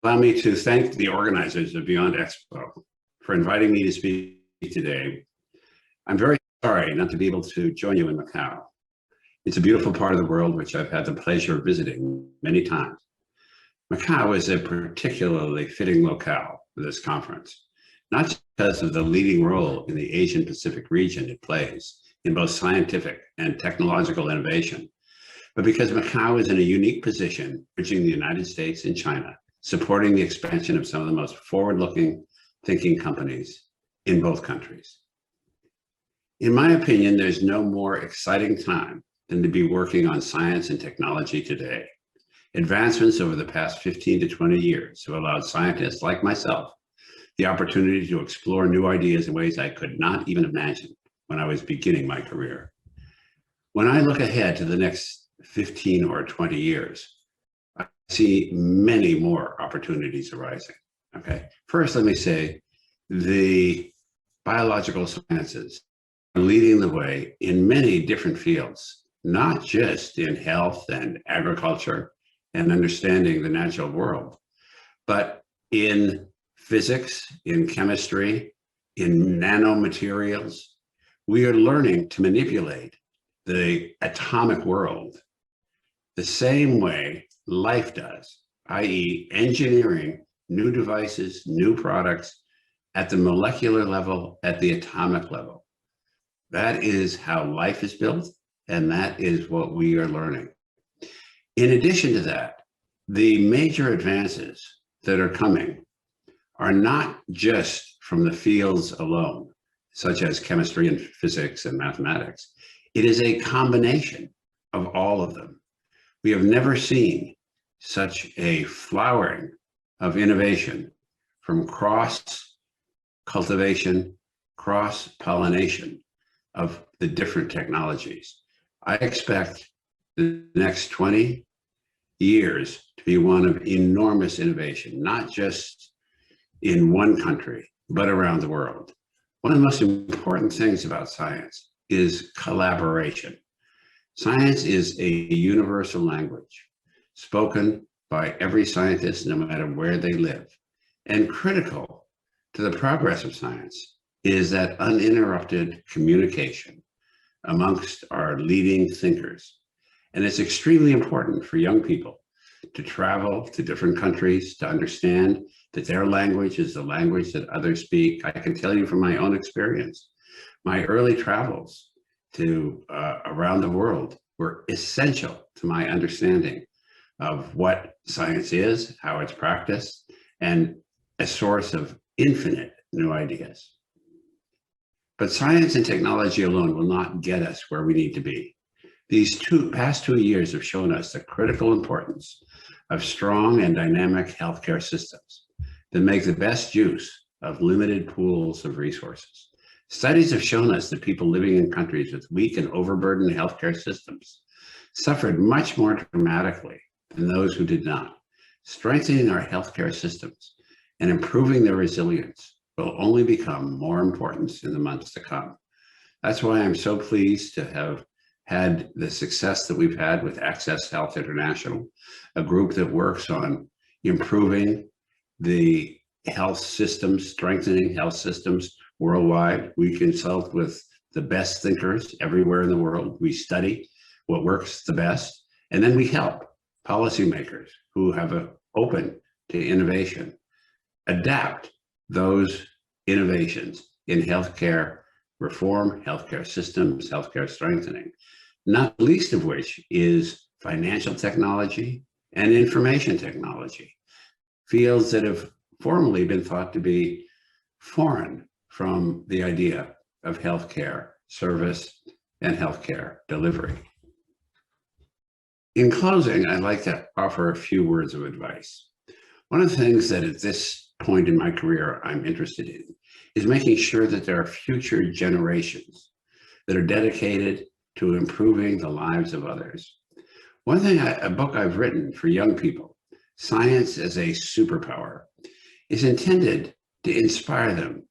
Allow me to thank the organizers of Beyond Expo for inviting me to speak today. I'm very sorry not to be able to join you in Macau. It's a beautiful part of the world which I've had the pleasure of visiting many times. Macau is a particularly fitting locale for this conference, not because of the leading role in the Asian Pacific region it plays in both scientific and technological innovation, but because Macau is in a unique position bridging the United States and China, supporting the expansion of some of the most forward-looking thinking companies in both countries. In my opinion, there's no more exciting time than to be working on science and technology today. Advancements over the past 15 to 20 years have allowed scientists like myself the opportunity to explore new ideas in ways I could not even imagine when I was beginning my career. When I look ahead to the next 15 or 20 years, I see many more opportunities arising. Okay, first, let me say the biological sciences are leading the way in many different fields, not just in health and agriculture and understanding the natural world, but in physics, in chemistry, in nanomaterials. We are learning to manipulate the atomic world the same way life does, i.e. engineering new devices, new products at the molecular level, at the atomic level. That is how life is built, and that is what we are learning. In addition to that, the major advances that are coming are not just from the fields alone, such as chemistry and physics and mathematics. It is a combination of all of them. We have never seen such a flowering of innovation from cross-cultivation, cross-pollination of the different technologies. I expect the next 20 years to be one of enormous innovation, not just in one country, but around the world. One of the most important things about science is collaboration. Science is a universal language spoken by every scientist, no matter where they live. And critical to the progress of science is that uninterrupted communication amongst our leading thinkers. And it's extremely important for young people to travel to different countries, to understand that their language is the language that others speak. I can tell you from my own experience, my early travels to around the world were essential to my understanding of what science is, how it's practiced, and a source of infinite new ideas. But science and technology alone will not get us where we need to be. These past 2 years have shown us the critical importance of strong and dynamic healthcare systems that make the best use of limited pools of resources. Studies have shown us that people living in countries with weak and overburdened healthcare systems suffered much more dramatically than those who did not. Strengthening our healthcare systems and improving their resilience will only become more important in the months to come. That's why I'm so pleased to have had the success that we've had with Access Health International, a group that works on improving the health systems, strengthening health systems worldwide. We consult with the best thinkers everywhere in the world. We study what works the best, and then we help policymakers who have an open to innovation adapt those innovations in healthcare reform, healthcare systems, healthcare strengthening, not least of which is financial technology and information technology, fields that have formerly been thought to be foreign from the idea of healthcare service and healthcare delivery. In closing, I'd like to offer a few words of advice. One of the things that at this point in my career I'm interested in is making sure that there are future generations that are dedicated to improving the lives of others. One thing, a book I've written for young people, Science as a Superpower, is intended to inspire them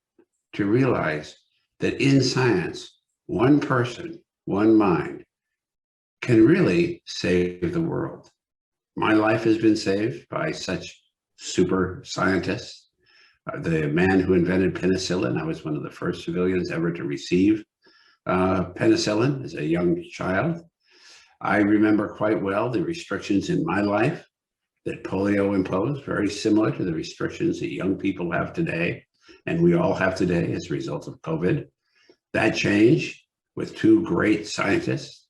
to realize that in science, one person, one mind, can really save the world. My life has been saved by such super scientists. The man who invented penicillin, I was one of the first civilians ever to receive penicillin as a young child. I remember quite well the restrictions in my life that polio imposed, very similar to the restrictions that young people have today, and we all have today as a result of COVID. That changed with two great scientists,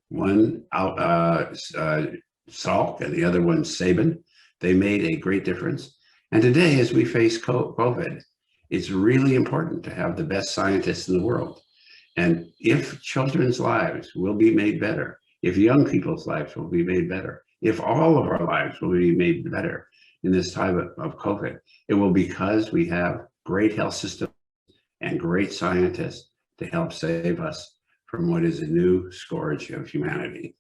one Salk and the other one Sabin. They made a great difference. And today, as we face COVID, it's really important to have the best scientists in the world. And if children's lives will be made better, if young people's lives will be made better, if all of our lives will be made better in this time of COVID, it will be because we have great health systems and great scientists to help save us from what is a new scourge of humanity.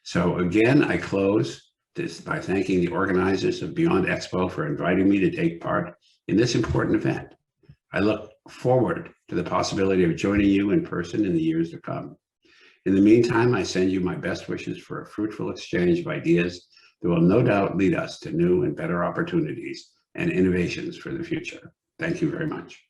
So again, I close this by thanking the organizers of Beyond Expo for inviting me to take part in this important event. I look forward to the possibility of joining you in person in the years to come. In the meantime, I send you my best wishes for a fruitful exchange of ideas that will no doubt lead us to new and better opportunities and innovations for the future. Thank you very much.